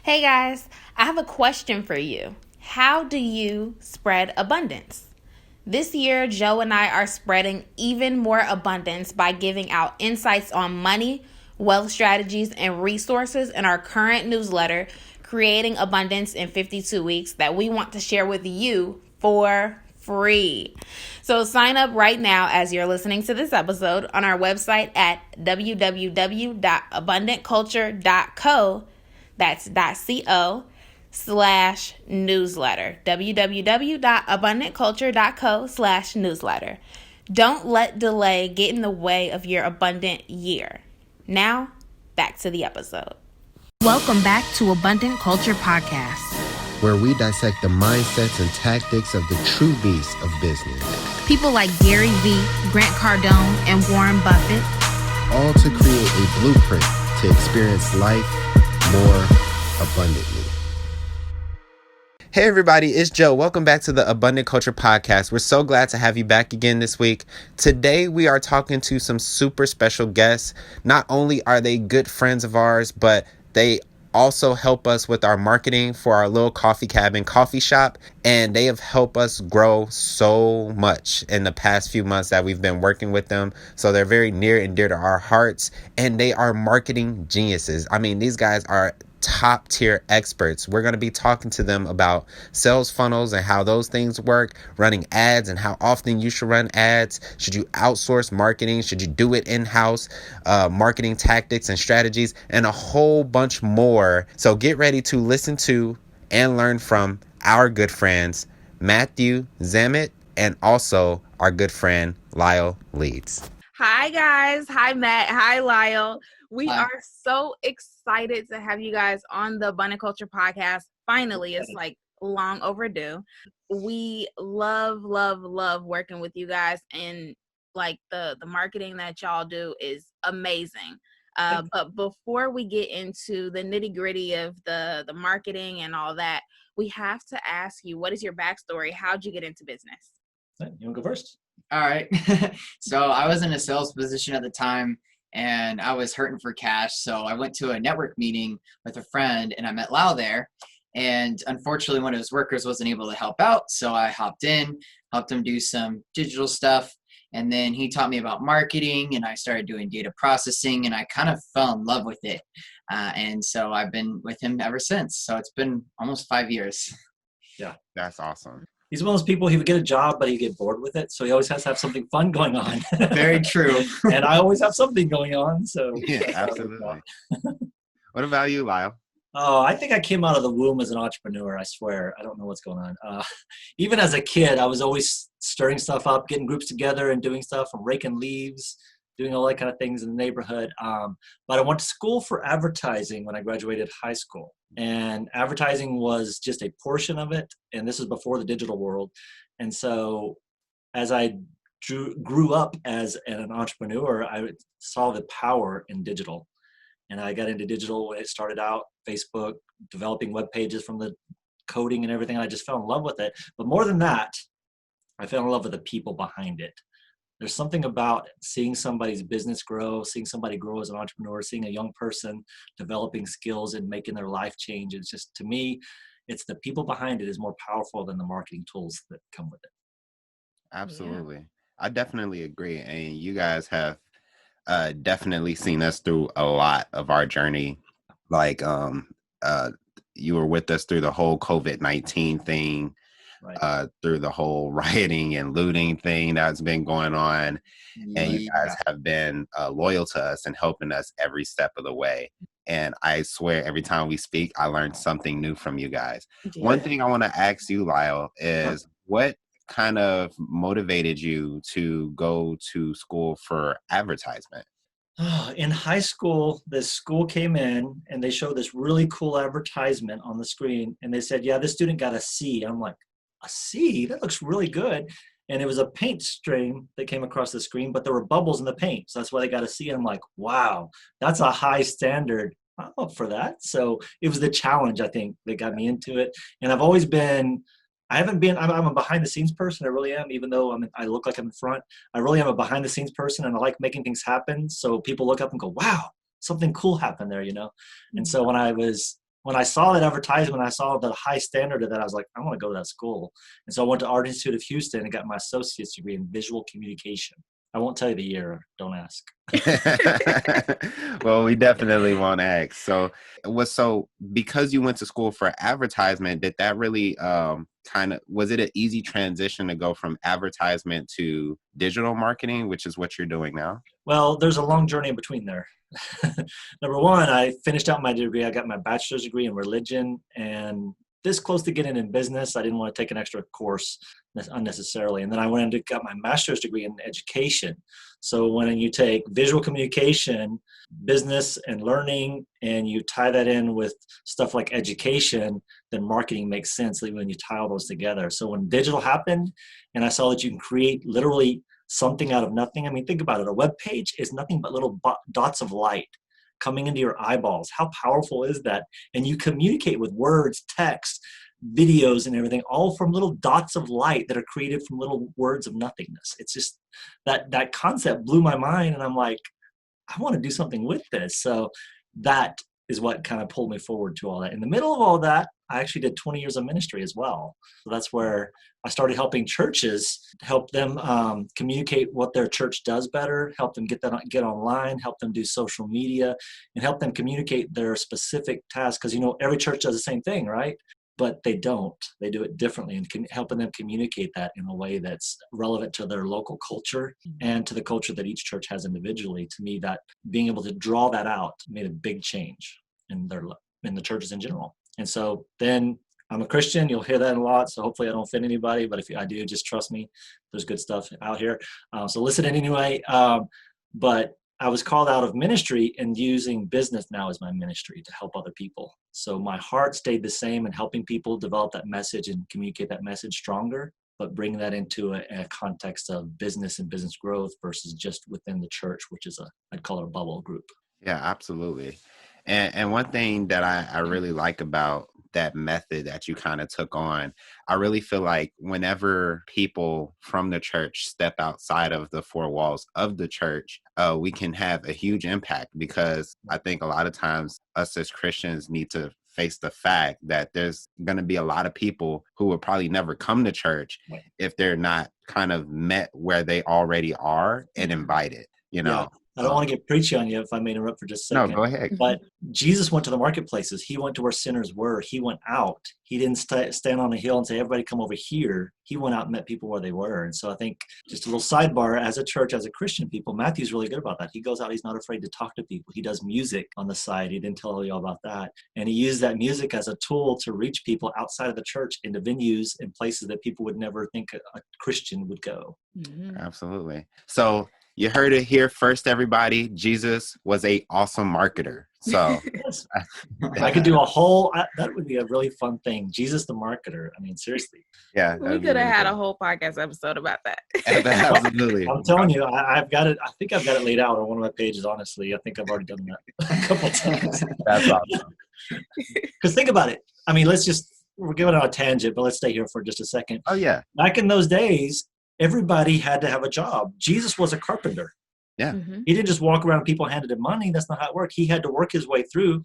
Hey guys, I have a question for you. How do you spread abundance? This year, Joe and I are spreading even more abundance by giving out insights on money, wealth strategies, and resources in our current newsletter, Creating Abundance in 52 Weeks, that we want to share with you for free. So sign up right now as you're listening to this episode on our website at www.abundantculture.co. That's .co/newsletter. www.abundantculture.co/newsletter. Don't let delay get in the way of your abundant year. Now, back to the episode. Welcome back to Abundant Culture Podcast, where we dissect the mindsets and tactics of the true beasts of business. People like Gary Vee, Grant Cardone, and Warren Buffett. All to create a blueprint to experience life more abundantly. Hey everybody, it's Joe. Welcome back to the Abundant Culture Podcast. We're so glad to have you back again this week. Today we are talking to some super special guests. Not only are they good friends of ours, but they also help us with our marketing for our Lil Coffee Cabin coffee shop, and they have helped us grow so much in the past few months that we've been working with them. So they're very near and dear to our hearts, and they are marketing geniuses. I mean, these guys are top tier experts. We're going to be talking to them about sales funnels and how those things work, running ads and how often you should run ads. Should you outsource marketing? Should you do it in-house? Marketing tactics and strategies, and a whole bunch more. So get ready to listen to and learn from our good friends, Matthew Zamutt, and also our good friend, Lyle Leads. Hi, guys. Hi, Matt. Hi, Lyle. We are so excited to have you guys on the Abundant Culture Podcast. Finally, it's like long overdue. We love working with you guys, and like the marketing that y'all do is amazing. But before we get into the nitty gritty of the marketing and all that, we have to ask you, what is your backstory? How'd you get into business? You want to go first? All right. So I was in a sales position at the time, and I was hurting for cash. So I went to a network meeting with a friend, and I met Lyle there. And unfortunately, one of his workers wasn't able to help out. So I hopped in, helped him do some digital stuff. And then he taught me about marketing, and I started doing data processing, and I kind of fell in love with it. And so I've been with him ever since. So it's been almost 5 years. Yeah, that's awesome. He's one of those people, he would get a job, but he'd get bored with it. So he always has to have something fun going on. Very true. And I always have something going on. So yeah, absolutely. What about you, Lyle? Oh, I think I came out of the womb as an entrepreneur. I swear. I don't know what's going on. Even as a kid, I was always stirring stuff up, getting groups together and doing stuff, from raking leaves, doing all that kind of things in the neighborhood. But I went to school for advertising when I graduated high school. And advertising was just a portion of it. And this is before the digital world. And so as I grew up as an entrepreneur, I saw the power in digital. And I got into digital when it started out, Facebook, developing web pages from the coding and everything. I just fell in love with it. But more than that, I fell in love with the people behind it. There's something about seeing somebody's business grow, seeing somebody grow as an entrepreneur, seeing a young person developing skills and making their life change. It's just, to me, it's the people behind it is more powerful than the marketing tools that come with it. Absolutely. Yeah. I definitely agree. And you guys have definitely seen us through a lot of our journey. Like you were with us through the whole COVID-19 thing. Right. Through the whole rioting and looting thing that's been going on. Yeah. And you guys have been loyal to us and helping us every step of the way. And I swear every time we speak, I learn something new from you guys. Yeah. One thing I want to ask you, Lyle, is what kind of motivated you to go to school for advertisement? In high school, this school came in and they showed this really cool advertisement on the screen. And they said, yeah, this student got a C. I'm like, a C? That looks really good. And it was a paint stream that came across the screen, but there were bubbles in the paint. So that's why they got a C. And I'm like, wow, that's a high standard. I'm up for that. So it was the challenge, I think, that got me into it. And I've always been, I'm a behind the scenes person. I really am, even though I look like I'm in front. I really am a behind the scenes person, and I like making things happen. So people look up and go, wow, something cool happened there, you know? And so when I was when I saw that advertisement, I saw the high standard of that. I was like, I want to go to that school. And so I went to Art Institute of Houston and got my associate's degree in visual communication. I won't tell you the year. Don't ask. Well, we definitely won't ask. So because you went to school for advertisement, did that really was it an easy transition to go from advertisement to digital marketing, which is what you're doing now? Well, there's a long journey in between there. Number one, I finished out my degree. I got my bachelor's degree in religion, and this close to getting in business, I didn't want to take an extra course unnecessarily. And then I went and got my master's degree in education. So when you take visual communication, business and learning, and you tie that in with stuff like education, then marketing makes sense when you tie all those together. So when digital happened and I saw that you can create literally something out of nothing. I mean, think about it. A web page is nothing but little dots of light coming into your eyeballs. How powerful is that? And you communicate with words, text, videos, and everything, all from little dots of light that are created from little words of nothingness. It's just that concept blew my mind. And I'm like, I want to do something with this. So that is what kind of pulled me forward to all that. In the middle of all that, I actually did 20 years of ministry as well. So that's where I started helping churches, help them communicate what their church does better, help them get online, help them do social media, and help them communicate their specific tasks. Because, every church does the same thing, right? But they don't. They do it differently, and helping them communicate that in a way that's relevant to their local culture and to the culture that each church has individually. To me, that being able to draw that out made a big change in the churches in general. And so then I'm a Christian. You'll hear that a lot. So hopefully I don't offend anybody. But if I do, just trust me. There's good stuff out here. So listen anyway. But I was called out of ministry and using business now as my ministry to help other people. So my heart stayed the same in helping people develop that message and communicate that message stronger, but bring that into a context of business and business growth versus just within the church, which is I'd call it a bubble group. Yeah, absolutely. And one thing that I really like about that method that you kind of took on, I really feel like whenever people from the church step outside of the four walls of the church, we can have a huge impact, because I think a lot of times us as Christians need to face the fact that there's going to be a lot of people who will probably never come to church if they're not kind of met where they already are and invited, Yeah. I don't want to get preachy on you, if I may interrupt for just a second. No, go ahead. But Jesus went to the marketplaces. He went to where sinners were. He went out. He didn't stand on a hill and say, everybody come over here. He went out and met people where they were. And so I think, just a little sidebar, as a church, as a Christian people, Matthew's really good about that. He goes out. He's not afraid to talk to people. He does music on the side. He didn't tell you all about that. And he used that music as a tool to reach people outside of the church into venues and places that people would never think a Christian would go. Mm-hmm. Absolutely. So you heard it here first, everybody. Jesus was an awesome marketer. So yes. I could do that would be a really fun thing. Jesus the marketer. I mean, seriously. Yeah. We could have had a whole podcast episode about that. Absolutely. I'm telling you, I've got it. I think I've got it laid out on one of my pages, honestly. I think I've already done that a couple times. That's awesome. Because think about it. I mean, we're going on a tangent, but let's stay here for just a second. Oh, yeah. Back in those days, everybody had to have a job. Jesus was a carpenter. Yeah. Mm-hmm. He didn't just walk around and people handed him money. That's not how it worked. He had to work his way through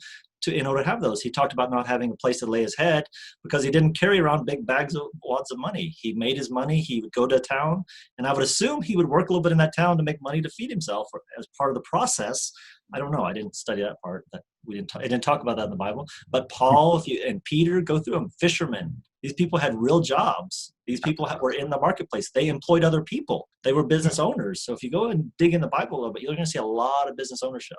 in order to have those. He talked about not having a place to lay his head because he didn't carry around big bags of wads of money. He made his money. He would go to a town, and I would assume he would work a little bit in that town to make money to feed himself as part of the process. I don't know. I didn't study that part. It didn't talk about that in the Bible. But Paul and Peter, go through them. Fishermen. These people had real jobs. These people were in the marketplace. They employed other people. They were business owners. So if you go and dig in the Bible a little bit, you're going to see a lot of business ownership.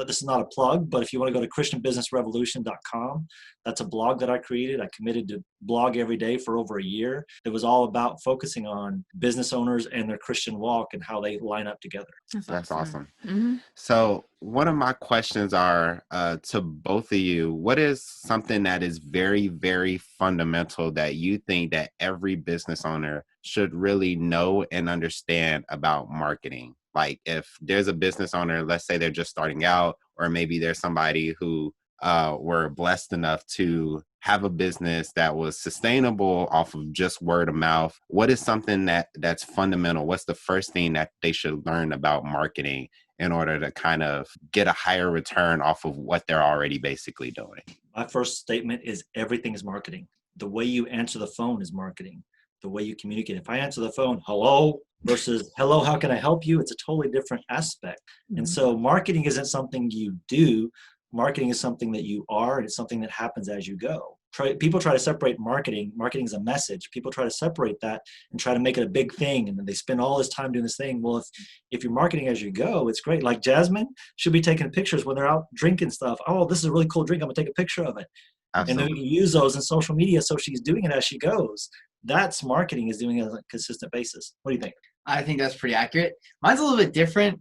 This is not a plug, but if you want to go to christianbusinessrevolution.com, that's a blog that I created. I committed to blog every day for over a year. It was all about focusing on business owners and their Christian walk and how they line up together. That's awesome. Mm-hmm. So one of my questions are to both of you, what is something that is very, very fundamental that you think that every business owner should really know and understand about marketing? Like if there's a business owner, let's say they're just starting out, or maybe there's somebody who were blessed enough to have a business that was sustainable off of just word of mouth. What is something that's fundamental? What's the first thing that they should learn about marketing in order to kind of get a higher return off of what they're already basically doing? My first statement is everything is marketing. The way you answer the phone is marketing. The way you communicate. If I answer the phone, hello, versus hello, how can I help you? It's a totally different aspect. And so marketing isn't something you do. Marketing is something that you are, and it's something that happens as you go. People try to separate marketing. Marketing is a message. People try to separate that and try to make it a big thing, and then they spend all this time doing this thing. Well, if you're marketing as you go, it's great. Like Jasmine should be taking pictures when they're out drinking stuff. Oh, this is a really cool drink. I'm gonna take a picture of it. Absolutely. And then we can use those in social media, so she's doing it as she goes. That's marketing, is doing it on a consistent basis. What do you think? I think that's pretty accurate. Mine's a little bit different.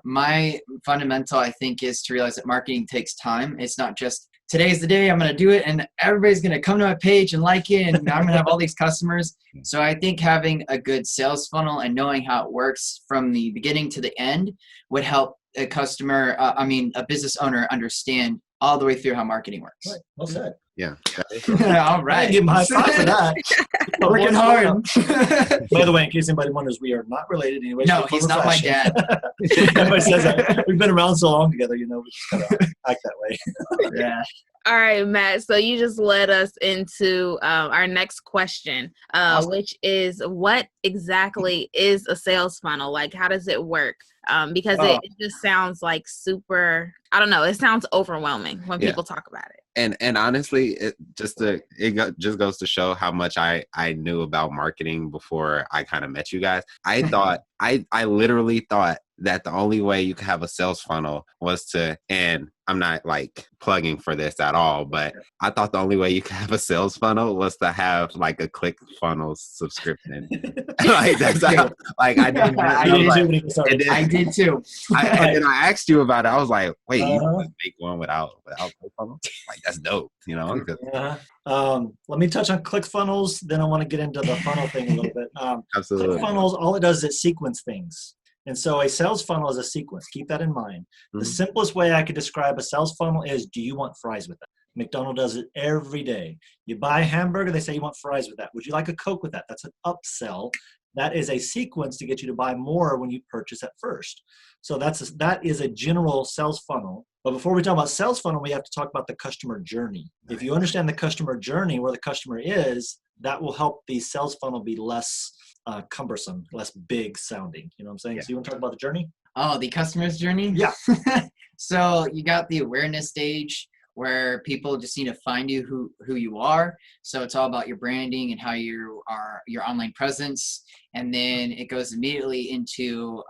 My fundamental, I think, is to realize that marketing takes time. It's not just today's the day I'm going to do it and everybody's going to come to my page and like it and I'm going to have all these customers. So I think having a good sales funnel and knowing how it works from the beginning to the end would help a customer, a business owner understand all the way through how marketing works. Right. Well said. Yeah. All right. Give him a high five for that. Working hard. By the way, in case anybody wonders, we are not related anyway. No, he's not my dad. Everybody says that. We've been around so long together, we just kind of act that way. Yeah. All right, Matt. So you just led us into our next question, which is, what exactly is a sales funnel? Like, how does it work? Because it just sounds like super, I don't know, it sounds overwhelming when people talk about it. And honestly, it just goes to show how much I knew about marketing before I kind of met you guys. I thought, I literally thought that the only way you could have a sales funnel was to, and I'm not like plugging for this at all, but I thought the only way you could have a sales funnel was to have like a ClickFunnels subscription. Like that's how, like I did. I did too. And then I asked you about it. I was like, wait, you can make one without ClickFunnels? Like that's dope, Let me touch on ClickFunnels, then I want to get into the funnel thing a little bit. Absolutely. ClickFunnels, all it does is sequence things. And so a sales funnel is a sequence. Keep that in mind. Mm-hmm. The simplest way I could describe a sales funnel is, do you want fries with that? McDonald's does it every day. You buy a hamburger, they say you want fries with that. Would you like a Coke with that? That's an upsell. That is a sequence to get you to buy more when you purchase at first. So that is a general sales funnel. But before we talk about sales funnel, we have to talk about the customer journey. If you understand the customer journey, where the customer is, that will help the sales funnel be less cumbersome, less big sounding. You know what I'm saying? Yeah. So you want to talk about the journey? Oh, the customer's journey? Yeah. So you got the awareness stage where people just need to find you who you are. So it's all about your branding and how you are, your online presence. And then it goes immediately into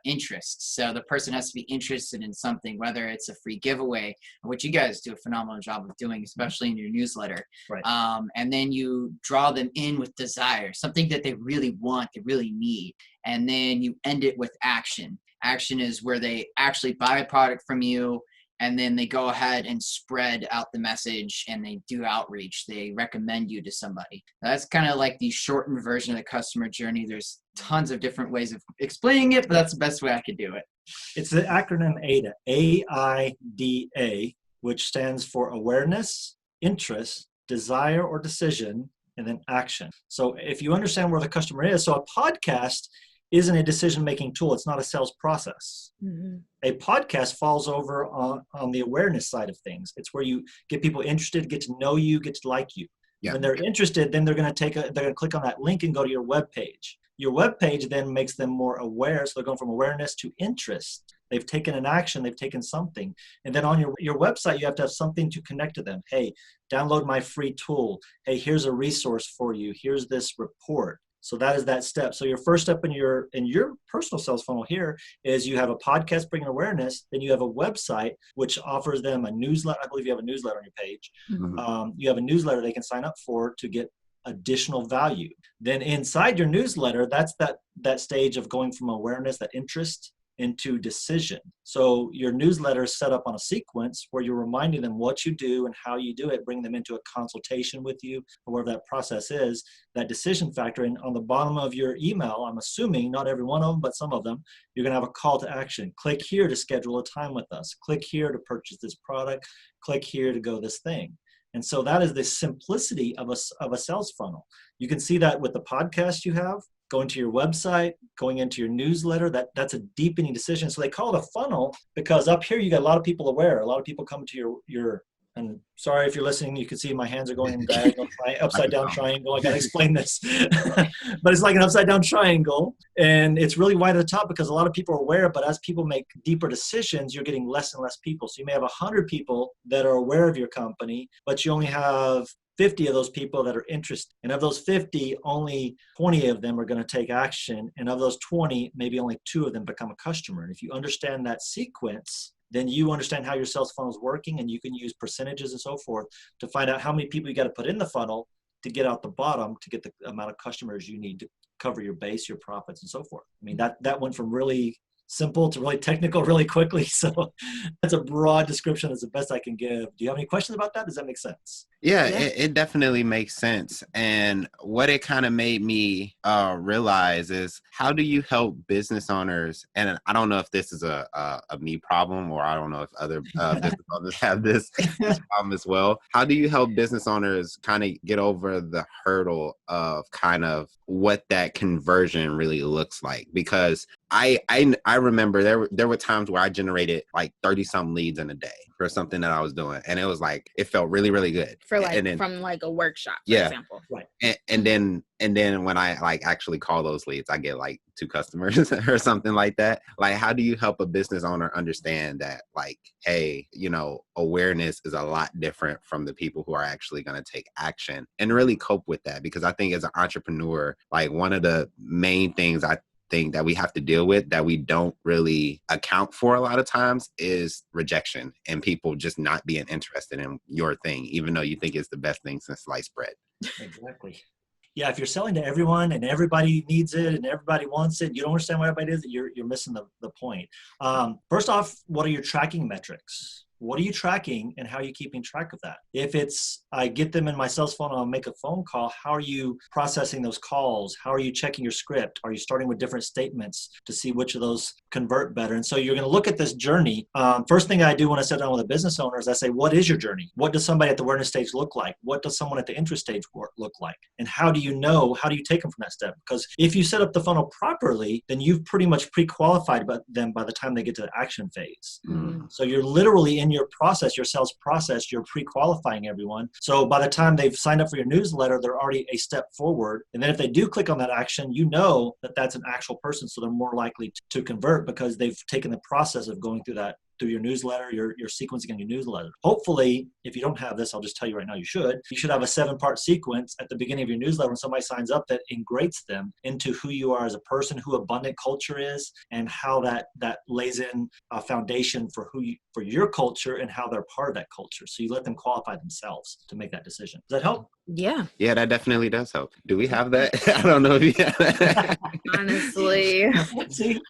interest. So the person has to be interested in something, whether it's a free giveaway, which you guys do a phenomenal job of doing, especially in your newsletter. Right. And then you draw them in with desire, something that they really want, they really need. And then you end it with action. Action is where they actually buy a product from you, and then they go ahead and spread out the message and they do outreach. They recommend you to somebody. That's kind of like the shortened version of the customer journey. There's tons of different ways of explaining it, but that's the best way I could do it. It's the acronym AIDA, A-I-D-A, which stands for awareness, interest, desire or decision, and then action. So if you understand where the customer is, so a podcast isn't a decision-making tool. It's not a sales process. Mm-hmm. A podcast falls over on the awareness side of things. It's where you get people interested, get to know you, get to like you. Yeah. When they're interested, then they're going to click on that link and go to your web page. Your web page then makes them more aware. So they're going from awareness to interest. They've taken an action, they've taken something. And then on your website, you have to have something to connect to them. Hey, download my free tool. Hey, here's a resource for you. Here's this report. So that is that step. So your first step in your personal sales funnel here is you have a podcast bringing awareness. Then you have a website which offers them a newsletter. I believe you have a newsletter on your page. Mm-hmm. You have a newsletter they can sign up for to get additional value. Then inside your newsletter, that's that stage of going from awareness, that interest, into decision. So your newsletter is set up on a sequence where you're reminding them what you do and how you do it, bring them into a consultation with you, or whatever that process is, that decision factor. And on the bottom of your email, I'm assuming, not every one of them, but some of them, you're going to have a call to action. Click here to schedule a time with us. Click here to purchase this product. Click here to go this thing. And so that is the simplicity of a sales funnel. You can see that with the podcast you have. going to your website, going into your newsletter. That's a deepening decision. So they call it a funnel because up here you got a lot of people aware. A lot of people come to your and sorry if you're listening, you can see my hands are going in diagonal, upside down triangle. I got to explain this. But it's like an upside down triangle. And it's really wide at the top because a lot of people are aware, but as people make deeper decisions, you're getting less and less people. So you may have 100 people that are aware of your company, but you only have 50 of those people that are interested. And of those 50, only 20 of them are going to take action. And of those 20, maybe only 2 of them become a customer. And if you understand that sequence, then you understand how your sales funnel is working, and you can use percentages and so forth to find out how many people you got to put in the funnel to get out the bottom to get the amount of customers you need to cover your base, your profits, and so forth. I mean, that went from really simple to really technical really quickly. So that's a broad description. That's the best I can give. Do you have any questions about that? Does that make sense? Yeah, it definitely makes sense. And what it kind of made me realize is, how do you help business owners? And I don't know if this is a me problem, or I don't know if other business owners have this problem as well. How do you help business owners kind of get over the hurdle of kind of what that conversion really looks like? Because I remember there were times where I generated like 30-something leads in a day for something that I was doing, and it was like, it felt really, really good. For like, and then, from like a workshop, for example. Right. And then when I like actually call those leads, I get like 2 customers or something like that. Like, how do you help a business owner understand that, like, hey, awareness is a lot different from the people who are actually going to take action, and really cope with that? Because I think as an entrepreneur, like, one of the main things I think that we have to deal with that we don't really account for a lot of times is rejection, and people just not being interested in your thing, even though you think it's the best thing since sliced bread. Exactly. Yeah, if you're selling to everyone and everybody needs it and everybody wants it, you don't understand what everybody is, you're missing the point. First off, what are your tracking metrics? What are you tracking, and how are you keeping track of that? If it's, I get them in my sales funnel, I'll make a phone call, how are you processing those calls? How are you checking your script? Are you starting with different statements to see which of those convert better? And so you're going to look at this journey. First thing I do when I sit down with a business owner is I say, what is your journey? What does somebody at the awareness stage look like? What does someone at the interest stage look like? And how do you take them from that step? Because if you set up the funnel properly, then you've pretty much pre-qualified them by the time they get to the action phase. Mm. So you're literally in your process, your sales process, you're pre-qualifying everyone. So by the time they've signed up for your newsletter, they're already a step forward. And then if they do click on that action, you know that that's an actual person. So they're more likely to convert because they've taken the process of going through your newsletter, your sequencing in your newsletter. Hopefully, if you don't have this, I'll just tell you right now, you should have a 7-part sequence at the beginning of your newsletter when somebody signs up that integrates them into who you are as a person, who abundant culture is, and how that lays in a foundation for for your culture and how they're part of that culture. So you let them qualify themselves to make that decision. Does that help? Yeah. Yeah, that definitely does help. Do we have that? I don't know if you have that. Honestly. See?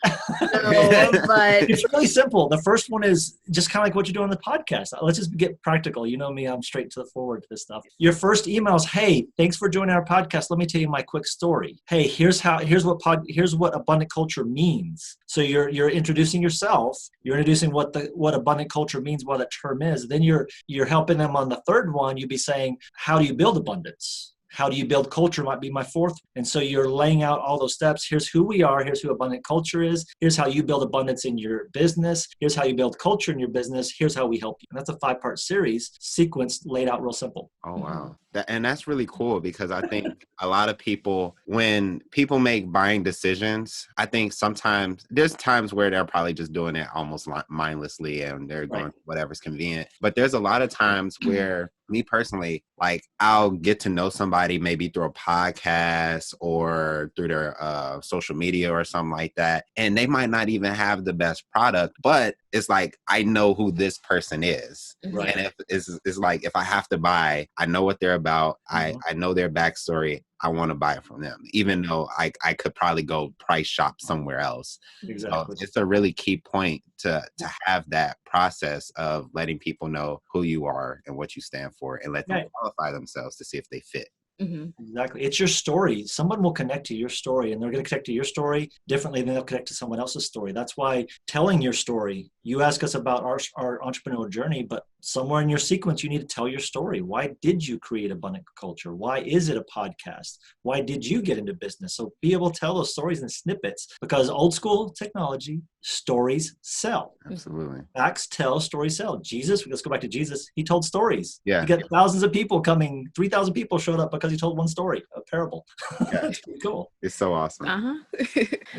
No, but It's really simple. The first one is just kind of like what you do on the podcast. Let's just get practical. You know me, I'm straight to the forward to this stuff. Your first email is, hey, thanks for joining our podcast. Let me tell you my quick story. Hey, here's what abundant culture means. So you're introducing yourself. You're introducing what abundant culture means, what that term is. Then you're helping them on the third one. You'd be saying, how do you build abundance? How do you build culture might be my fourth. And so you're laying out all those steps. Here's who we are. Here's who abundant culture is. Here's how you build abundance in your business. Here's how you build culture in your business. Here's how we help you. And that's a 5-part series, sequenced, laid out real simple. Oh, wow. And that's really cool, because I think a lot of people, when people make buying decisions, I think sometimes there's times where they're probably just doing it almost mindlessly and they're going whatever's convenient. But there's a lot of times where, me personally, like, I'll get to know somebody maybe through a podcast or through their social media or something like that. And they might not even have the best product, but it's like, I know who this person is. Right. And it's like, if I have to buy, I know what they're about. I know their backstory. I want to buy it from them, even though I could probably go price shop somewhere else. Exactly. So it's a really key point to have that process of letting people know who you are and what you stand for, and let them qualify themselves to see if they fit. Mm-hmm. Exactly. It's your story. Someone will connect to your story, and they're going to connect to your story differently than they'll connect to someone else's story. That's why telling your story, you ask us about our entrepreneurial journey, but somewhere in your sequence, you need to tell your story. Why did you create Abundant Culture? Why is it a podcast? Why did you get into business? So be able to tell those stories in snippets, because old school technology, stories sell. Absolutely. Facts tell, stories sell. Jesus, let's go back to Jesus. He told stories. Yeah. He got thousands of people coming. 3,000 people showed up because he told one story, a parable. Yeah. It's pretty cool. It's so awesome. Well,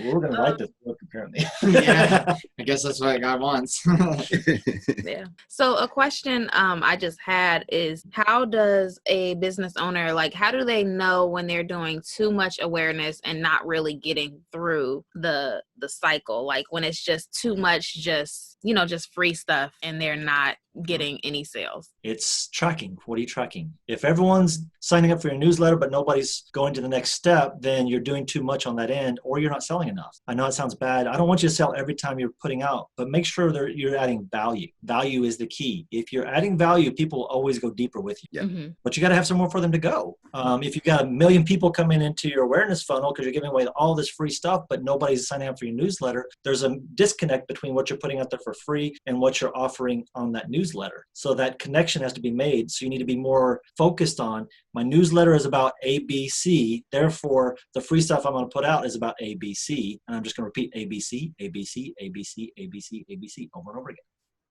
we're going to write this book, apparently. Yeah, I guess that's what God wants. Yeah. So a question I just had is, how does a business owner, like, how do they know when they're doing too much awareness and not really getting through the cycle? Like when it's just too much, just free stuff and they're not getting any sales? It's tracking. What are you tracking? If everyone's signing up for your newsletter, but nobody's going to the next step, then you're doing too much on that end, or you're not selling enough. I know it sounds bad. I don't want you to sell every time you're putting out, but make sure that you're adding value. Value is the key. If you're adding value, people will always go deeper with you. Yeah. Mm-hmm. But you got to have somewhere for them to go. If you've got 1 million people coming into your awareness funnel because you're giving away all this free stuff, but nobody's signing up for your newsletter, there's a disconnect between what you're putting out there for free and what you're offering on that newsletter. So that connection has to be made. So you need to be more focused on, my newsletter is about ABC. Therefore, the free stuff I'm going to put out is about ABC. And I'm just going to repeat ABC, ABC, ABC, ABC, ABC over and over again.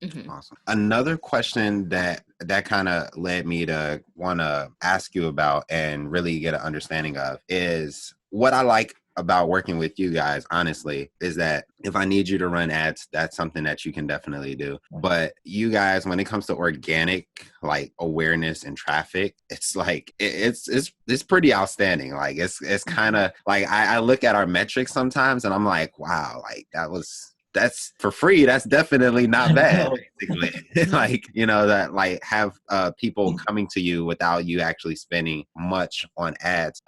Mm-hmm. Awesome. Another question that kind of led me to want to ask you about and really get an understanding of is, what I like about working with you guys, honestly, is that if I need you to run ads, that's something that you can definitely do. But you guys, when it comes to organic, like awareness and traffic, it's like, it's pretty outstanding. Like it's kind of like, I look at our metrics sometimes and I'm like, wow, like that's for free. That's definitely not bad. Basically. Like, that like have people coming to you without you actually spending much on ads.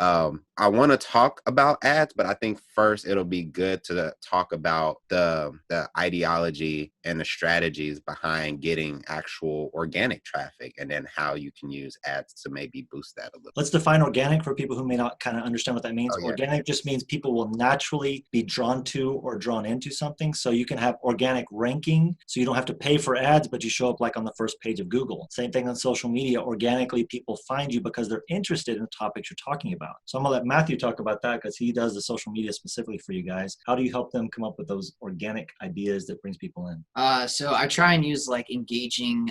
I want to talk about ads, but I think first it'll be good to talk about the ideology and the strategies behind getting actual organic traffic, and then how you can use ads to maybe boost that a little. Let's define organic for people who may not kind of understand what that means. Oh, yeah. Organic just means people will naturally be drawn to or drawn into something. So you can have organic ranking, so you don't have to pay for ads, but you show up like on the first page of Google. Same thing on social media. Organically, people find you because they're interested in the topics you're talking about. So I'm going to let Matthew talk about that, because he does the social media specifically for you guys. How do you help them come up with those organic ideas that brings people in? So I try and use like engaging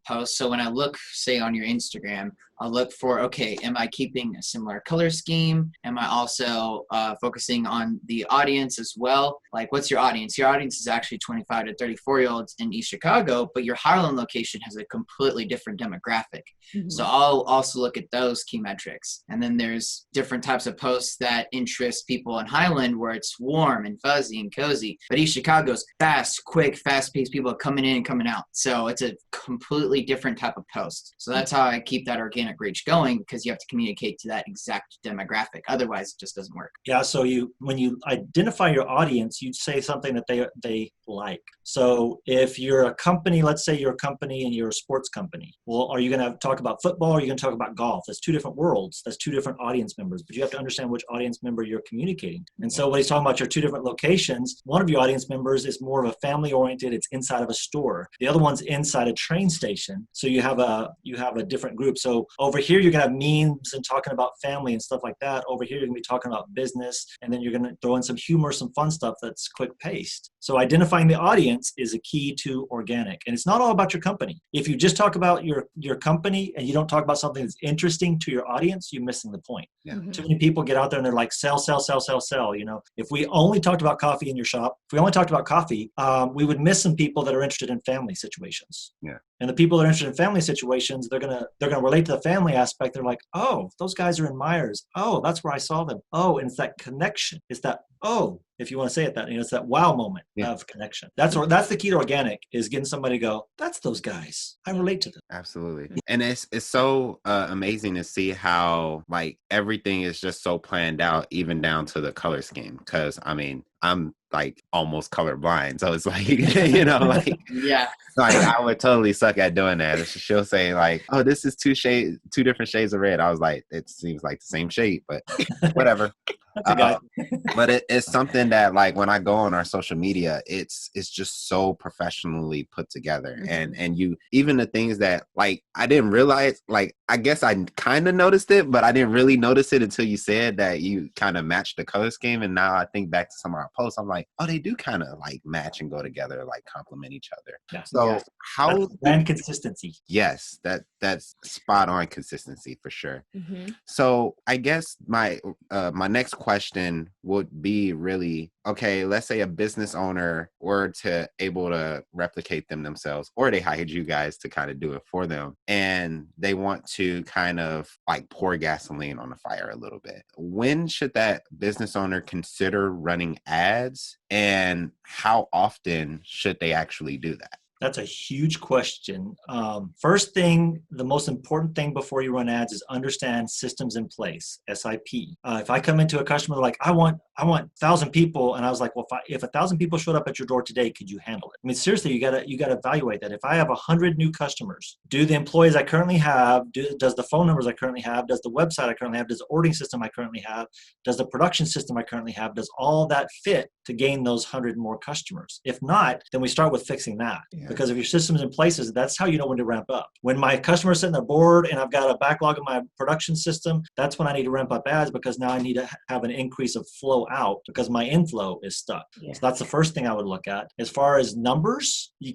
posts. So when I look, say, on your Instagram, I'll look for, okay, am I keeping a similar color scheme? Am I also focusing on the audience as well? Like, what's your audience? Your audience is actually 25 to 34-year-olds in East Chicago, but your Harlem location has a completely different demographic. Mm-hmm. So I'll also look at those key metrics. And then there's different types of posts that interest people in Highland, where it's warm and fuzzy and cozy. But East Chicago's fast, quick, fast-paced, people coming in and coming out. So it's a completely different type of post. So that's how I keep that organic reach going, because you have to communicate to that exact demographic. Otherwise, it just doesn't work. Yeah. So when you identify your audience, you say something that they like. So if you're a company, let's say you're a company and you're a sports company, well, are you going to talk about football, or are you going to talk about golf? That's two different worlds. That's two different audience members, but you have to understand which audience member you're communicating. And so what he's talking about, your two different locations, one of your audience members is more of a family oriented. It's inside of a store. The other one's inside a train station. So you have a different group. So over here, you're going to have memes and talking about family and stuff like that. Over here, you're going to be talking about business, and then you're going to throw in some humor, some fun stuff that's quick paced. So identifying the audience is a key to organic. And it's not all about your company. If you just talk about your company and you don't talk about something that's interesting to your audience, you're missing the point. Yeah. Mm-hmm. Too many people get out there and they're like, sell, sell, sell, sell, sell. If we only talked about coffee in your shop, if we only talked about coffee, we would miss some people that are interested in family situations. Yeah. And the people that are interested in family situations, they're gonna relate to the family aspect. They're like, oh, those guys are in Myers. Oh, that's where I saw them. Oh, and it's that connection. It's that, oh, if you want to say it that, it's that wow moment of connection. That's the key to organic, is getting somebody to go, that's those guys. I relate to them. Absolutely. And it's so amazing to see how like everything is just so planned out, even down to the color scheme. Because I'm like almost colorblind, so it's like like yeah, like I would totally suck at doing that. She'll say like, oh, this is two different shades of red. I was like, it seems like the same shade, but whatever. That's a guy. But it's something that, like, when I go on our social media, it's just so professionally put together. And you, even the things that, like, I didn't realize, like, I guess I kind of noticed it, but I didn't really notice it until you said that you kind of matched the color scheme. And now I think back to some of our posts, I'm like, oh, they do kind of like match and go together, like complement each other. Yeah. So how That's brand consistency. Yes, that's spot on consistency for sure. Mm-hmm. So I guess my next question would be really, okay, let's say a business owner were to able to replicate them themselves, or they hired you guys to kind of do it for them, and they want to kind of like pour gasoline on the fire a little bit. When should that business owner consider running ads, and how often should they actually do that? That's a huge question. First thing, the most important thing before you run ads is understand systems in place, SIP. If I come into a customer like, I want 1,000 people, and I was like, well, if 1,000 people showed up at your door today, could you handle it? I mean, seriously, you gotta evaluate that. If I have 100 new customers, do the employees I currently have, does the phone numbers I currently have, does the website I currently have, does the ordering system I currently have, does the production system I currently have, does all that fit to gain those 100 more customers? If not, then we start with fixing that. Yeah. Because if your system's in places, that's how you know when to ramp up. When my customers sitting there bored and I've got a backlog in my production system, that's when I need to ramp up ads, because now I need to have an increase of flow out because my inflow is stuck. Yeah. So that's the first thing I would look at. As far as numbers, I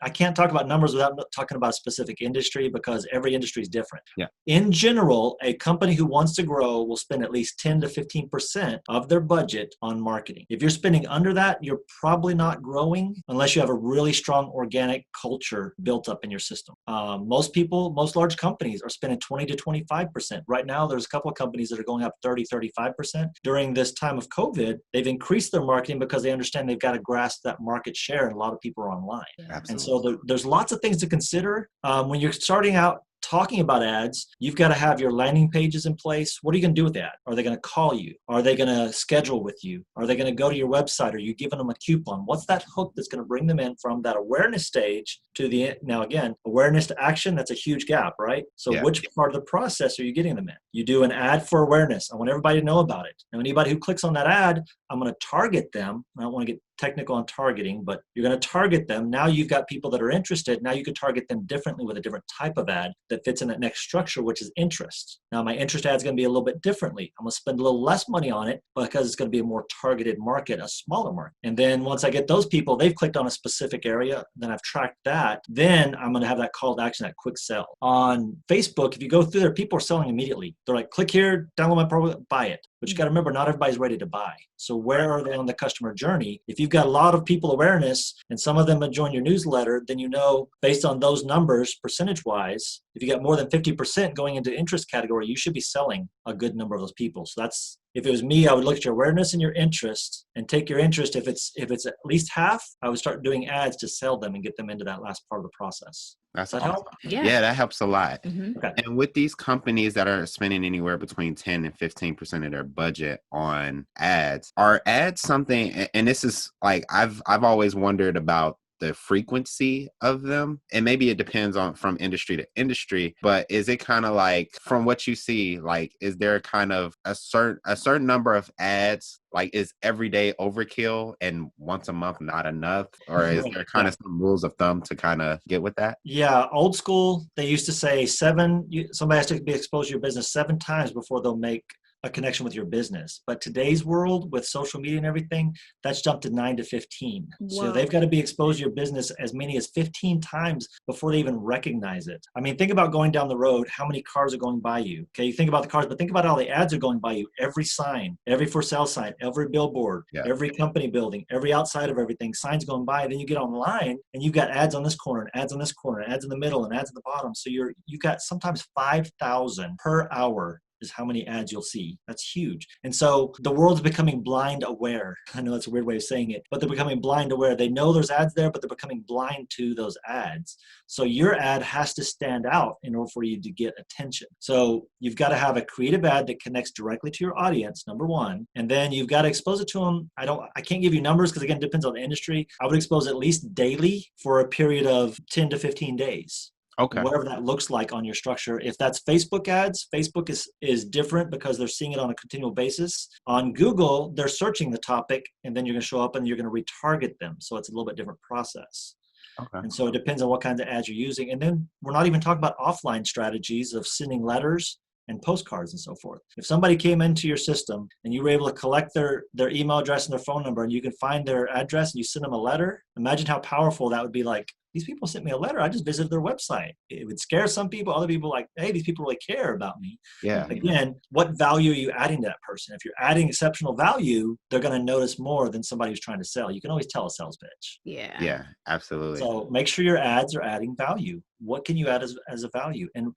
can't talk about numbers without talking about a specific industry, because every industry is different. Yeah. In general, a company who wants to grow will spend at least 10 to 15% of their budget on marketing. If you're spending under that, you're probably not growing unless you have a really strong organic culture built up in your system. Most large companies are spending 20 to 25%. Right now, there's a couple of companies that are going up 30, 35%. During this time of COVID, they've increased their marketing because they understand they've got to grasp that market share, and a lot of people are online. Absolutely. And so there's lots of things to consider. When you're starting out talking about ads, you've got to have your landing pages in place. What are you going to do with that? Are they going to call you? Are they going to schedule with you? Are they going to go to your website? Are you giving them a coupon? What's that hook that's going to bring them in from that awareness stage to now again, awareness to action? That's a huge gap, right? So which part of the process are you getting them in? You do an ad for awareness. I want everybody to know about it. Now, anybody who clicks on that ad, I'm going to target them. I don't want to get technical on targeting, but you're going to target them. Now you've got people that are interested. Now you can target them differently with a different type of ad that fits in that next structure, which is interest. Now my interest ad is going to be a little bit differently. I'm going to spend a little less money on it because it's going to be a more targeted market, a smaller market. And then once I get those people, they've clicked on a specific area, then I've tracked that. Then I'm going to have that call to action, that quick sell. On Facebook, if you go through there, people are selling immediately. They're like, click here, download my program, buy it. But you got to remember, not everybody's ready to buy. So where are they on the customer journey? If you've got a lot of people awareness and some of them have joined your newsletter, then you know, based on those numbers, percentage-wise, if you got more than 50% going into interest category, you should be selling a good number of those people. So that's, if it was me, I would look at your awareness and your interest and take your interest. If it's at least half, I would start doing ads to sell them and get them into that last part of the process. Does that awesome. help? Yeah, that helps a lot. Mm-hmm. Okay. And with these companies that are spending anywhere between 10 and 15% of their budget on ads, are ads something, and this is like, I've always wondered about the frequency of them, and maybe it depends on from industry to industry, but is it kind of like, from what you see, like, is there kind of a certain number of ads, like, is everyday overkill and once a month not enough, or is there kind of some rules of thumb to kind of get with that? Yeah, old school, they used to say somebody has to be exposed to your business 7 times before they'll make a connection with your business. But today's world with social media and everything, that's jumped to 9 to 15. Whoa. So they've got to be exposed to your business as many as 15 times before they even recognize it. I mean, think about going down the road, how many cars are going by you. Okay, you think about the cars, but think about all the ads are going by you. Every sign, every for sale sign, every billboard, every company building, every outside of everything, signs going by. Then you get online and you've got ads on this corner, and ads on this corner, and ads in the middle, and ads at the bottom. So you got sometimes 5,000 per hour is how many ads you'll see. That's huge. And so the world's becoming blind aware. I know that's a weird way of saying it, but they're becoming blind aware. They know there's ads there, but they're becoming blind to those ads. So your ad has to stand out in order for you to get attention. So you've got to have a creative ad that connects directly to your audience, number one. And then you've got to expose it to them. I can't give you numbers because, again, it depends on the industry. I would expose at least daily for a period of 10 to 15 days. Okay. Whatever that looks like on your structure. If that's Facebook ads, Facebook is different because they're seeing it on a continual basis. On Google, they're searching the topic, and then you're going to show up and you're going to retarget them. So it's a little bit different process. Okay. And so it depends on what kinds of ads you're using. And then we're not even talking about offline strategies of sending letters and postcards and so forth. If somebody came into your system and you were able to collect their email address and their phone number, and you can find their address and you send them a letter, imagine how powerful that would be. Like, these people sent me a letter. I just visited their website. It would scare some people. Other people like, hey, these people really care about me. Yeah. Again, what value are you adding to that person? If you're adding exceptional value, they're going to notice more than somebody who's trying to sell. You can always tell a sales pitch. Yeah. Yeah, absolutely. So make sure your ads are adding value. What can you add as a value? And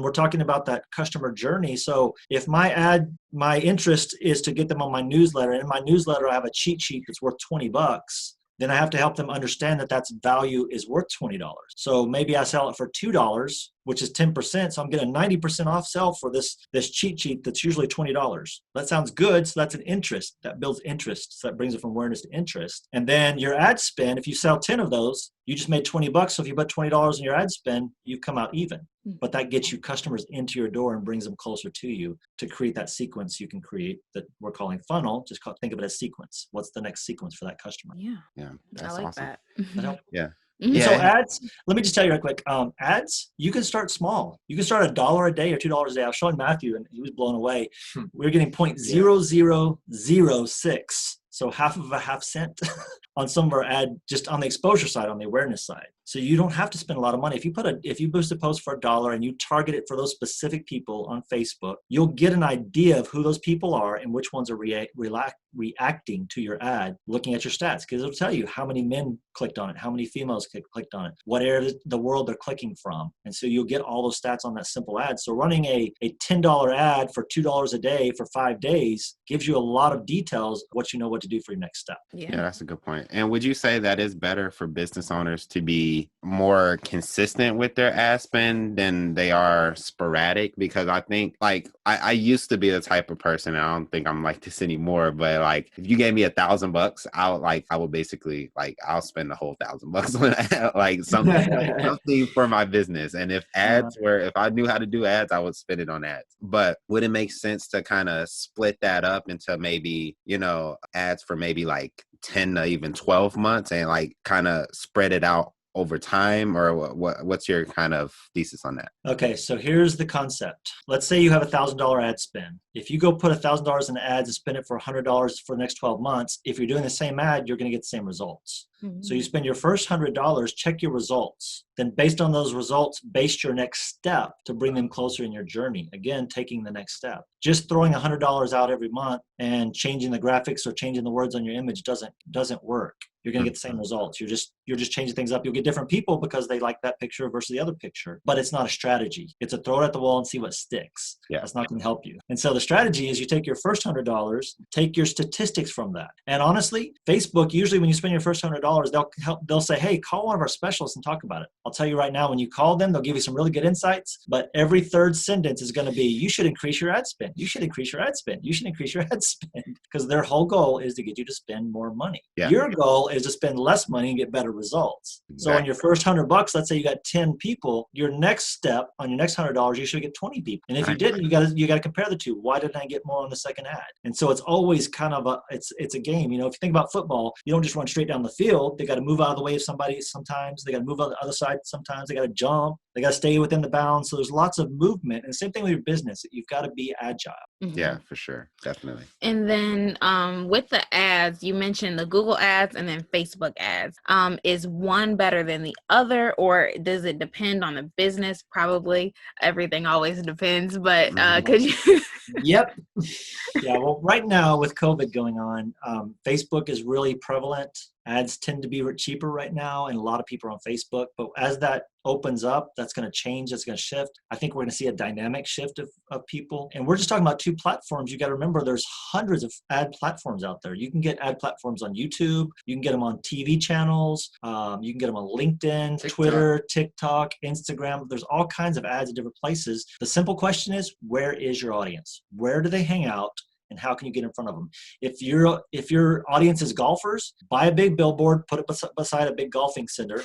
we're talking about that customer journey. So if my interest is to get them on my newsletter, and in my newsletter I have a cheat sheet that's worth $20, then I have to help them understand that that's value is worth $20. So maybe I sell it for $2, which is 10%. So I'm getting a 90% off sell for this cheat sheet that's usually $20. That sounds good. So that's an interest. That builds interest. So that brings it from awareness to interest. And then your ad spend, if you sell 10 of those, you just made $20. So if you put $20 in your ad spend, you come out even. But that gets you customers into your door and brings them closer to you to create that sequence you can create that we're calling funnel. Think of it as sequence. What's the next sequence for that customer? Yeah. Yeah, I that's like awesome. that. Yeah. Mhm. Yeah. So ads, let me just tell you real quick, ads, you can start small. You can start $1 a day or $2 a day. I was showing Matthew and he was blown away. We were getting 0.0006. So half of a half cent on some of our ad, just on the exposure side, on the awareness side. So you don't have to spend a lot of money. If you boost a post for $1 and you target it for those specific people on Facebook, you'll get an idea of who those people are and which ones are reacting to your ad, looking at your stats, because it'll tell you how many men clicked on it, how many females clicked on it, what area of the world they're clicking from. And so you'll get all those stats on that simple ad. So running a $10 ad for $2 a day for 5 days gives you a lot of details of what you know what to do for your next step. Yeah, that's a good point. And would you say that it's better for business owners to be more consistent with their ad spend than they are sporadic? Because I think, like, I used to be the type of person, and I don't think I'm like this anymore, but like, if you gave me $1,000, I would basically, like, I'll spend the whole $1,000 on like something for my business. And if I knew how to do ads, I would spend it on ads. But would it make sense to kind of split that up into maybe, ads for maybe like 10 to even 12 months and like kind of spread it out over time? Or what's your kind of thesis on that? Okay, so here's the concept. Let's say you have $1,000 ad spend. If you go put $1,000 in ads and spend it for $100 for the next 12 months, if you're doing the same ad, you're going to get the same results. Mm-hmm. So you spend your first $100, check your results. Then based on those results, base your next step to bring them closer in your journey. Again, taking the next step. Just throwing $100 out every month and changing the graphics or changing the words on your image doesn't work. You're going to get the same results. You're just changing things up. You'll get different people because they like that picture versus the other picture. But it's not a strategy. It's a throw it at the wall and see what sticks. Yeah. That's not going to help you. And so the strategy is you take your first $100, take your statistics from that. And honestly, Facebook, usually when you spend your first $100, they'll say, hey, call one of our specialists and talk about it. I'll tell you right now, when you call them, they'll give you some really good insights. But every third sentence is going to be, you should increase your ad spend. You should increase your ad spend. You should increase your ad spend. Because their whole goal is to get you to spend more money. Yeah. Your goal is to spend less money and get better results. Exactly. So on your first $100, let's say you got 10 people, your next step on your next $100, you should get 20 people. And if you didn't, you got to compare the two. Why didn't I get more on the second ad? And so it's always kind of it's a game. If you think about football, you don't just run straight down the field. They got to move out of the way of somebody sometimes. They got to move on the other side sometimes. They got to jump. They got to stay within the bounds. So there's lots of movement. And the same thing with your business. You've got to be agile. Mm-hmm. Yeah, for sure. Definitely. And then with the ads, you mentioned the Google ads and then Facebook ads. Is one better than the other, or does it depend on the business? Probably. Everything always depends, but could you? Yep. Yeah, well, right now with COVID going on, Facebook is really prevalent. Ads tend to be cheaper right now, and a lot of people are on Facebook. But as that opens up, that's going to change. That's going to shift. I think we're going to see a dynamic shift of people. And we're just talking about 2 platforms. You got to remember there's hundreds of ad platforms out there. You can get ad platforms on YouTube. You can get them on TV channels. You can get them on LinkedIn, TikTok. Twitter, TikTok, Instagram. There's all kinds of ads in different places. The simple question is, where is your audience? Where do they hang out? and how can you get in front of them? If your audience is golfers, buy a big billboard, put it beside a big golfing center,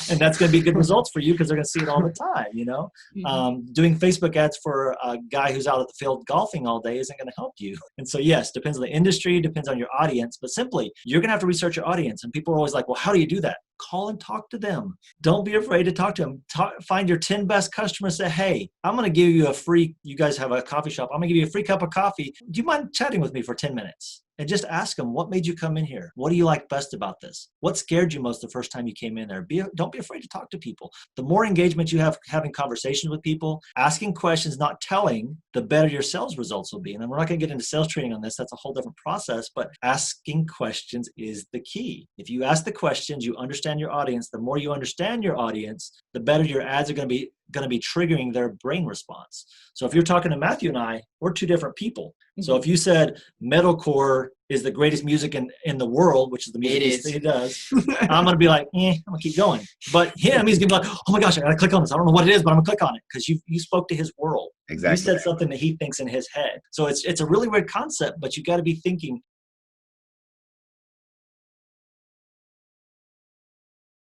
and that's going to be good results for you because they're going to see it all the time. Doing Facebook ads for a guy who's out at the field golfing all day isn't going to help you. And so yes, depends on the industry, depends on your audience, but simply you're going to have to research your audience. And people are always like, well, how do you do that? Call and talk to them. Don't be afraid to talk to them. Find your 10 best customers. Say, hey, I'm going to give you a free, you guys have a coffee shop. I'm going to give you a free cup of coffee. Do you mind chatting with me for 10 minutes? And just ask them, what made you come in here? What do you like best about this? What scared you most the first time you came in there? Don't be afraid to talk to people. The more engagement you have having conversations with people, asking questions, not telling, the better your sales results will be. And we're not going to get into sales training on this. That's a whole different process. But asking questions is the key. If you ask the questions, you understand your audience. The more you understand your audience, the better your ads are going to be triggering their brain response. So if you're talking to Matthew and I, we're two different people. So if you said metalcore is the greatest music in the world, which is the music he does, I'm going to be like, I'm going to keep going. But him, he's going to be like, oh my gosh, I got to click on this. I don't know what it is, but I'm going to click on it because you spoke to his world. Exactly. You said something that he thinks in his head. So it's a really weird concept, but you got to be thinking,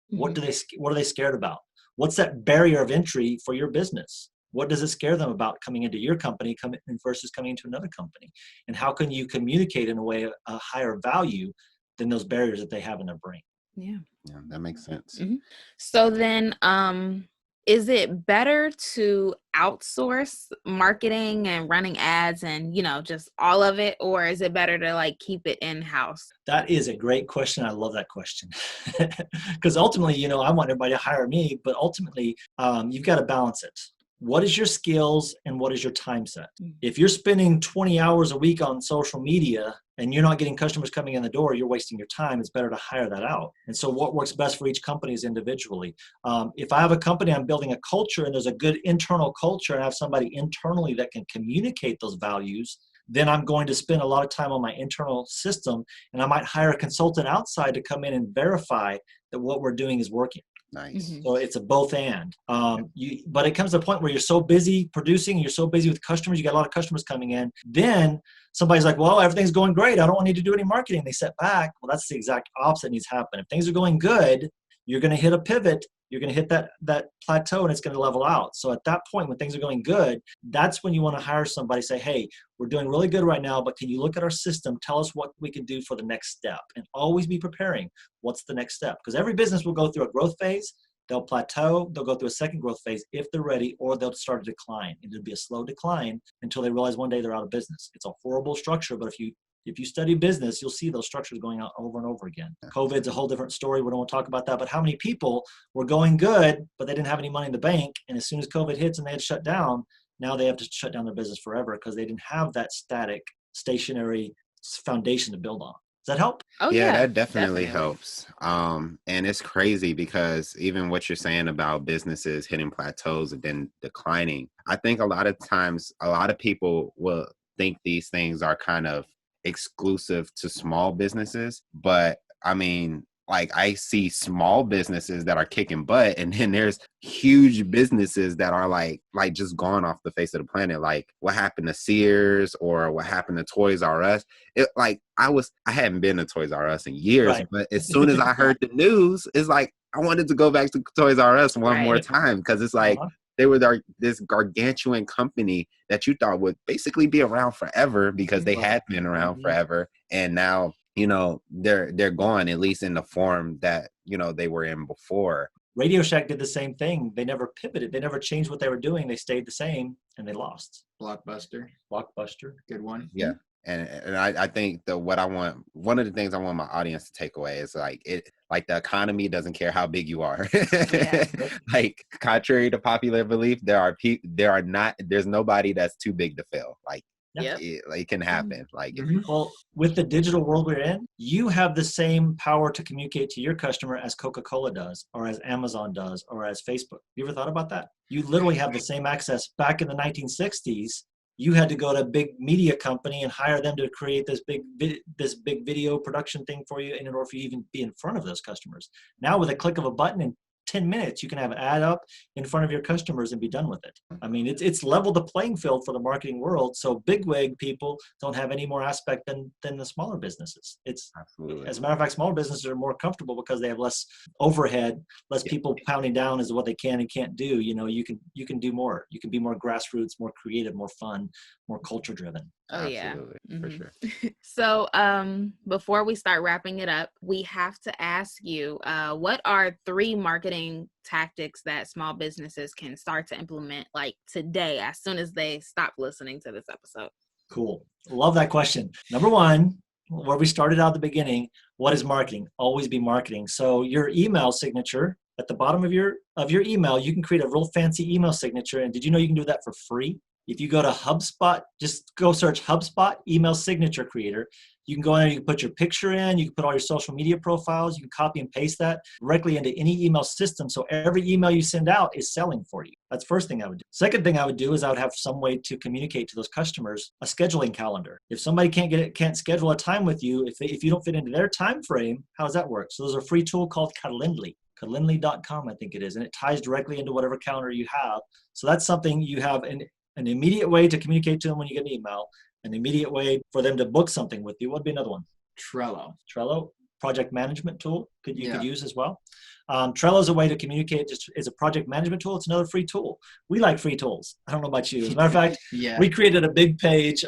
what are they scared about? What's that barrier of entry for your business? What does it scare them about coming into your company versus coming into another company? And how can you communicate in a way a higher value than those barriers that they have in their brain? Yeah, that makes sense. Mm-hmm. So then, is it better to outsource marketing and running ads and, just all of it? Or is it better to keep it in-house? That is a great question. I love that question. Because ultimately, I want everybody to hire me, but ultimately you've got to balance it. What is your skills and what is your time set? If you're spending 20 hours a week on social media and you're not getting customers coming in the door, you're wasting your time. It's better to hire that out. And so what works best for each company is individually. If I have a company, I'm building a culture and there's a good internal culture and I have somebody internally that can communicate those values, then I'm going to spend a lot of time on my internal system and I might hire a consultant outside to come in and verify that what we're doing is working. Nice. So it's a both and. But it comes to a point where you're so busy producing, you're so busy with customers, you got a lot of customers coming in. Then somebody's like, well, everything's going great. I don't need to do any marketing. They step back. Well, that's the exact opposite needs to happen. If things are going good, you're going to hit a pivot. You're going to hit that plateau and it's going to level out. So at that point, when things are going good, that's when you want to hire somebody, say, hey, we're doing really good right now, but can you look at our system? Tell us what we can do for the next step and always be preparing. What's the next step? Because every business will go through a growth phase. They'll plateau. They'll go through a second growth phase if they're ready, or they'll start to decline. It'll be a slow decline until they realize one day they're out of business. It's a horrible structure, but if you study business, you'll see those structures going out over and over again. COVID's a whole different story. We don't want to talk about that. But how many people were going good, but they didn't have any money in the bank? And as soon as COVID hits and they had to shut down, now they have to shut down their business forever because they didn't have that stationary foundation to build on. Does that help? Oh, yeah, that definitely helps. And it's crazy because even what you're saying about businesses hitting plateaus and then declining, I think a lot of times, a lot of people will think these things are kind of exclusive to small businesses, but I mean, I see small businesses that are kicking butt, and then there's huge businesses that are like just gone off the face of the planet. Like what happened to Sears or what happened to Toys R Us. I hadn't been to Toys R Us in years, right. But as soon as I heard the news, it's like I wanted to go back to Toys R Us one more time because it's like they were this gargantuan company that you thought would basically be around forever because they had been around forever, and now they're gone, at least in the form that they were in before. Radio Shack did the same thing. They never pivoted. They never changed what they were doing. They stayed the same and they lost. Blockbuster, good one. Yeah. And I think one of the things I want my audience to take away is the economy doesn't care how big you are. Contrary to popular belief, there's nobody that's too big to fail. It can happen. Well, with the digital world we're in, you have the same power to communicate to your customer as Coca-Cola does, or as Amazon does, or as Facebook. You ever thought about that? You literally have the same access. Back in the 1960s, you had to go to a big media company and hire them to create this big video production thing for you in order for you to even be in front of those customers. Now, with a click of a button in 10 minutes, you can have an ad up in front of your customers and be done with it. I mean, it's leveled the playing field for the marketing world. So bigwig people don't have any more aspect than the smaller businesses. It's Absolutely. As a matter of fact, smaller businesses are more comfortable because they have less overhead, less people pounding down as to what they can and can't do. You know, you can do more. You can be more grassroots, more creative, more fun, more culture driven. Oh, yeah. Absolutely, for sure. So before we start wrapping it up, we have to ask you, what are 3 marketing tactics that small businesses can start to implement like today, as soon as they stop listening to this episode? Cool. Love that question. Number 1, where we started out at the beginning, what is marketing? Always be marketing. So your email signature at the bottom of your email, you can create a real fancy email signature. And did you know you can do that for free? If you go to HubSpot, just go search HubSpot email signature creator. You can go in there, you can put your picture in, you can put all your social media profiles, you can copy and paste that directly into any email system. So every email you send out is selling for you. That's the first thing I would do. Second thing I would do is I would have some way to communicate to those customers a scheduling calendar. If somebody can't schedule a time with you, if you don't fit into their time frame, how does that work? So there's a free tool called Calendly. Calendly.com, I think it is, and it ties directly into whatever calendar you have. So that's something you have an immediate way to communicate to them when you get an email, an immediate way for them to book something with you. What would be another one? Trello, project management tool could use as well. Trello is a way to communicate. Just as a project management tool, it's another free tool. We like free tools. I don't know about you. As a matter of fact, we created a big page.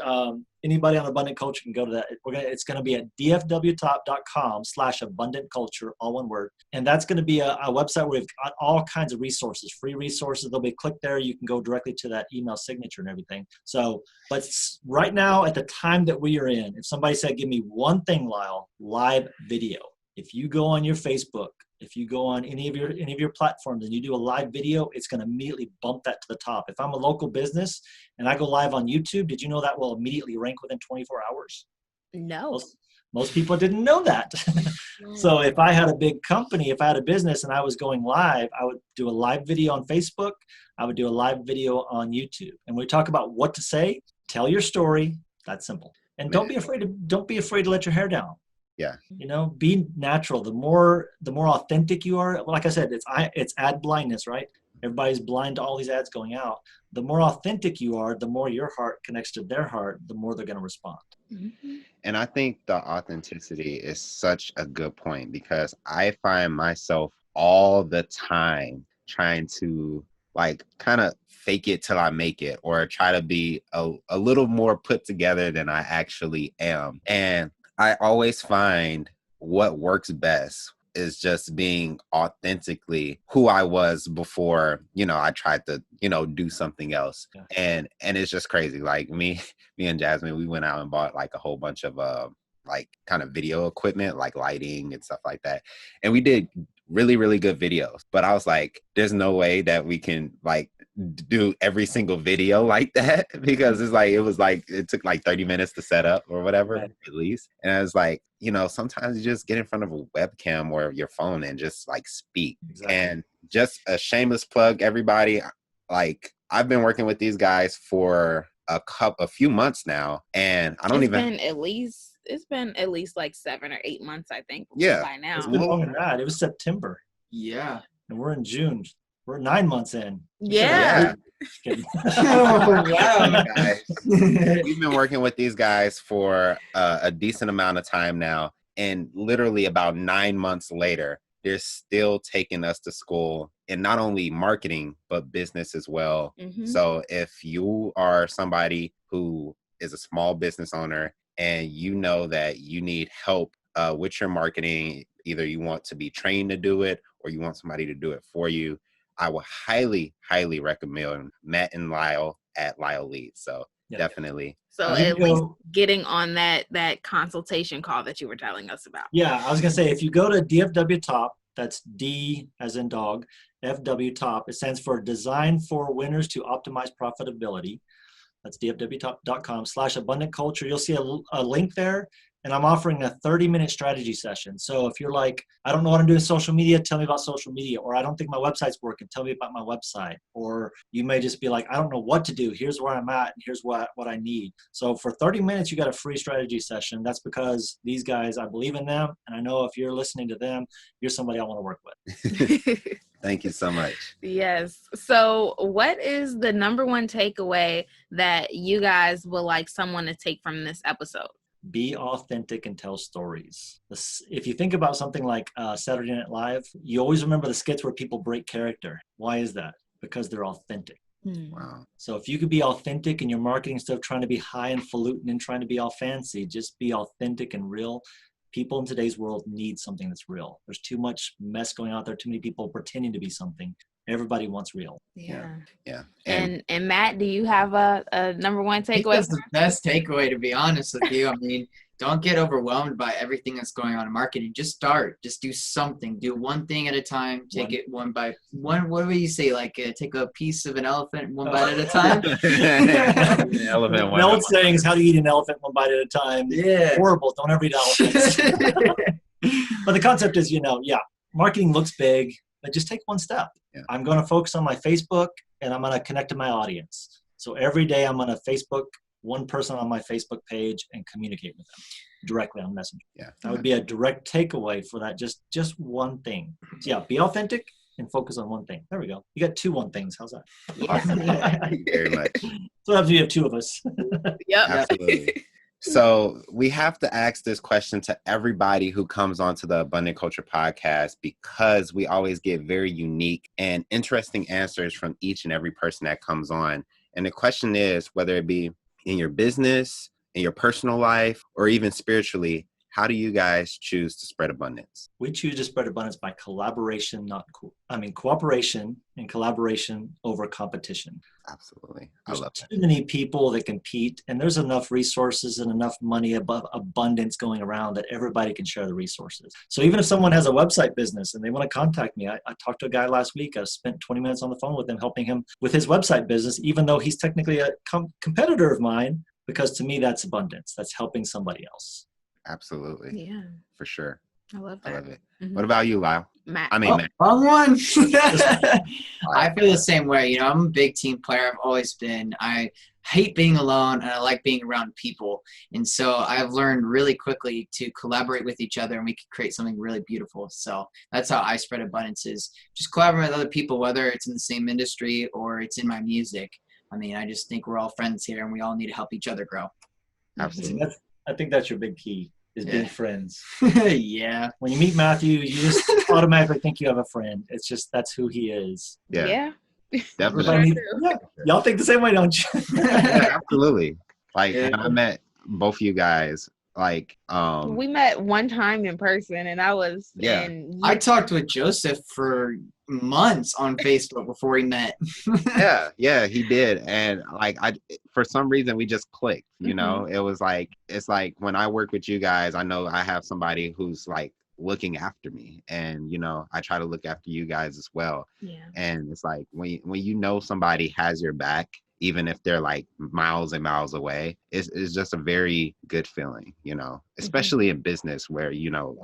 Anybody on Abundant Culture can go to that. It's going to be at dfwtop.com/abundantculture, all one word. And that's going to be a website where we've got all kinds of resources, free resources. There'll be a click there. You can go directly to that email signature and everything. So, but right now at the time that we are in, if somebody said, give me one thing, Lyle, live video. If you go on your Facebook, if you go on any of your platforms and you do a live video, it's going to immediately bump that to the top. If I'm a local business and I go live on YouTube, did you know that will immediately rank within 24 hours? No. Most people didn't know that. So if I had a big company, if I had a business and I was going live, I would do a live video on Facebook. I would do a live video on YouTube. And we talk about what to say, tell your story. That's simple. And don't be afraid to let your hair down. Yeah. You know, be natural. The more authentic you are, like I said, it's ad blindness, right? Everybody's blind to all these ads going out. The more authentic you are, the more your heart connects to their heart, the more they're going to respond. Mm-hmm. And I think the authenticity is such a good point, because I find myself all the time trying to like kind of fake it till I make it, or try to be a little more put together than I actually am. And I always find what works best is just being authentically who I was before, I tried to, do something else. Yeah. And it's just crazy. Like me and Jasmine, we went out and bought like a whole bunch of like kind of video equipment, like lighting and stuff like that. And we did really, really good videos. But I was like, there's no way that we can like do every single video like that, because it took like 30 minutes to set up or whatever, right, at least. And I was like, sometimes you just get in front of a webcam or your phone and just like speak. Exactly. And just a shameless plug, everybody, like I've been working with these guys for a few months now, and it's been at least like 7 or 8 months, I think. Yeah, by now. It's been longer than that. It was September. Yeah. And we're in June. We're 9 months in. Yeah. Oh, wow. We've been working with these guys for a decent amount of time now. And literally about 9 months later, they're still taking us to school in not only marketing, but business as well. Mm-hmm. So if you are somebody who is a small business owner and you know that you need help with your marketing, either you want to be trained to do it or you want somebody to do it for you, I will highly, highly recommend Matt and Lyle at Lyle Leads. So definitely. So at least getting on that consultation call that you were telling us about. Yeah, I was going to say, if you go to DFW Top, that's D as in dog, FW Top, it stands for Design for Winners to Optimize Profitability. That's dfwtop.com/abundant culture. You'll see a link there. And I'm offering a 30-minute strategy session. So if you're like, I don't know what I'm doing in social media, tell me about social media. Or I don't think my website's working, tell me about my website. Or you may just be like, I don't know what to do. Here's where I'm at, and here's what I need. So for 30 minutes, you got a free strategy session. That's because these guys, I believe in them. And I know if you're listening to them, you're somebody I want to work with. Thank you so much. Yes. So what is the number one takeaway that you guys would like someone to take from this episode? Be authentic and tell stories. If you think about something like Saturday Night Live, you always remember the skits where people break character. Why is that? Because they're authentic. Wow. So if you could be authentic in your marketing stuff, trying to be high and falutin and trying to be all fancy, just be authentic and real. People in today's world need something that's real. There's too much mess going out there, too many people pretending to be something. Everybody wants real. Yeah. And Matt, do you have a number one I think takeaway? that's the best takeaway, to be honest with you. I mean, don't get overwhelmed by everything that's going on in marketing. Just start. Just do something. Do one thing at a time. Take it one by one. What do you say? Like take a piece of an elephant one bite at a time? Elephant The old saying is, how do you eat an elephant one bite at a time? Yeah. Horrible. Don't ever eat elephants. But the concept is, marketing looks big, but just take one step. Yeah. I'm going to focus on my Facebook, and I'm going to connect to my audience. So every day I'm going to Facebook one person on my Facebook page and communicate with them directly on Messenger. Yeah. That would be a direct takeaway for that. Just one thing. So be authentic and focus on one thing. There we go. You got 2 one things. How's that? Awesome. Thank you very much. So happens we have 2 of us. Yep. Absolutely. So we have to ask this question to everybody who comes onto the Abundant Culture podcast, because we always get very unique and interesting answers from each and every person that comes on. And the question is, whether it be in your business, in your personal life, or even spiritually, how do you guys choose to spread abundance? We choose to spread abundance by collaboration, cooperation and collaboration over competition. Absolutely. I There's love that. too many people that compete, and there's enough resources and enough money abundance going around that everybody can share the resources. So even if someone has a website business and they want to contact me, I talked to a guy last week. I spent 20 minutes on the phone with him, helping him with his website business, even though he's technically a competitor of mine, because to me, that's abundance. That's helping somebody else. Absolutely. Yeah. For sure. I love I that. love it. Mhm. What about you, Lyle? Matt. I mean, Matt. Wrong one. I feel the same way. I'm a big team player. I've always been. I hate being alone, and I like being around people. And so I've learned really quickly to collaborate with each other, and we can create something really beautiful. So that's how I spread abundance, is just collaborate with other people, whether it's in the same industry or it's in my music. I mean, I just think we're all friends here, and we all need to help each other grow. Absolutely. I think that's your big key, is being friends. Yeah. When you meet Matthew, you just automatically think you have a friend. It's just, that's who he is. Yeah. Yeah. Definitely. Yeah. Y'all think the same way, don't you? Yeah, absolutely. Like Yeah. when I met both of you guys, like We met one time in person, and I was in. I talked with Joseph for months on Facebook before we met. yeah, he did. And like for some reason we just clicked, you know. It was like, it's like when I work with you guys, I know I have somebody who's like looking after me, and you know, I try to look after you guys as well. Yeah. And it's like when you know somebody has your back, even if they're like miles and miles away, it's just a very good feeling, you know, especially in business where, you know,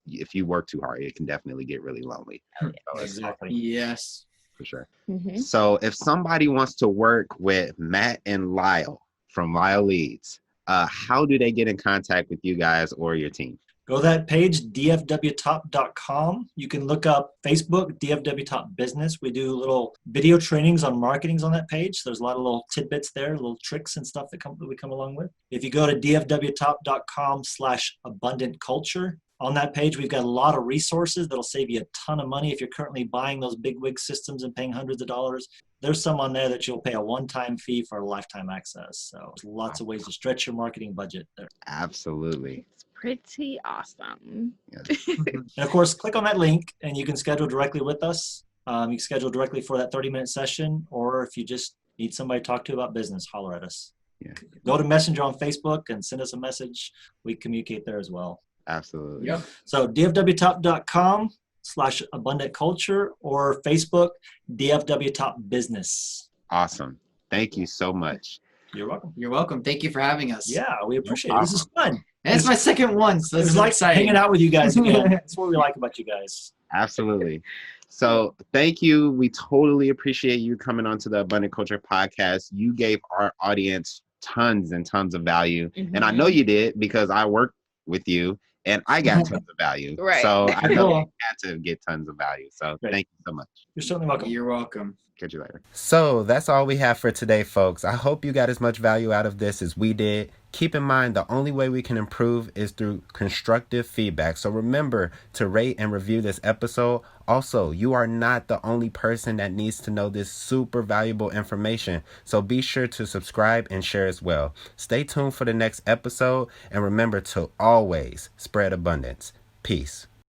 if you work too hard, it can definitely get really lonely. So Exactly. Yes. for sure. Mm-hmm. So if somebody wants to work with Matt and Lyle from Lyle Leads, how do they get in contact with you guys or your team? Go to that page, dfwtop.com. You can look up Facebook, DFW Top Business. We do little video trainings on marketings on that page. There's a lot of little tidbits there, little tricks and stuff that we come along with. If you go to dfwtop.com/abundant culture, on that page, we've got a lot of resources that'll save you a ton of money if you're currently buying those big wig systems and paying hundreds of dollars. There's some on there that you'll pay a one-time fee for lifetime access. So there's lots of ways to stretch your marketing budget there. Absolutely. Pretty awesome. And of course, click on that link and you can schedule directly with us. You can schedule directly for that 30-minute session, or if you just need somebody to talk to about business, holler at us. Yeah. Go to Messenger on Facebook and send us a message. We communicate there as well. Absolutely. Yep. So dfwtop.com/abundant culture or Facebook, DFW Top Business. Awesome. Thank you so much. You're welcome. You're welcome. Thank you for having us. Yeah, we appreciate it. This is fun. And it's my second one, so this It's is like exciting. hanging out with you guys again. That's what we like about you guys. Absolutely. So thank you. We totally appreciate you coming onto the Abundant Culture podcast. You gave our audience tons and tons of value. Mhm. And I know you did because I worked with you and I got tons of value. Right. So I know Cool. you had to get tons of value. So Great. thank you so much. You're certainly welcome. You're welcome. Catch you later. So that's all we have for today, folks. I hope you got as much value out of this as we did. Keep in mind, the only way we can improve is through constructive feedback. So remember to rate and review this episode. Also, you are not the only person that needs to know this super valuable information. So be sure to subscribe and share as well. Stay tuned for the next episode. And remember to always spread abundance. Peace.